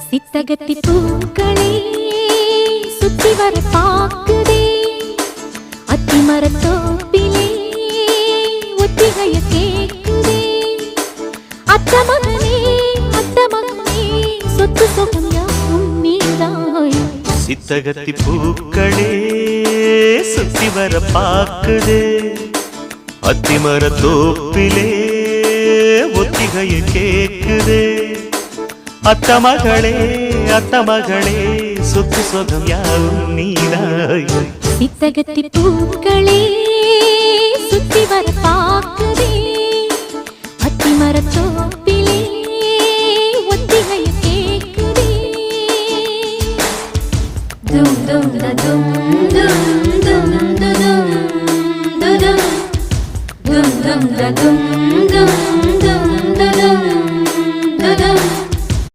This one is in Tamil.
சித்தகத்தி பூக்களே சுத்தி வர பாக்குதே, அத்தி மரத்தோப்பிலே ஒத்திகைய கேக்குதே. அத்த மகனே சொத்து சொகம் யாவும் நீதாய். சித்தகத்தி பூக்களே சுத்தி வர பாக்குதே, அத்தி மரத்தோப்பிலே ஒத்திகைய கேக்குதே. அத்த மகளே சொத்து சொகம் யாவும் நீதாய். சித்தகத்தி பூக்களே சுத்தி வர பாக்குதே, அத்தி மரத்தோ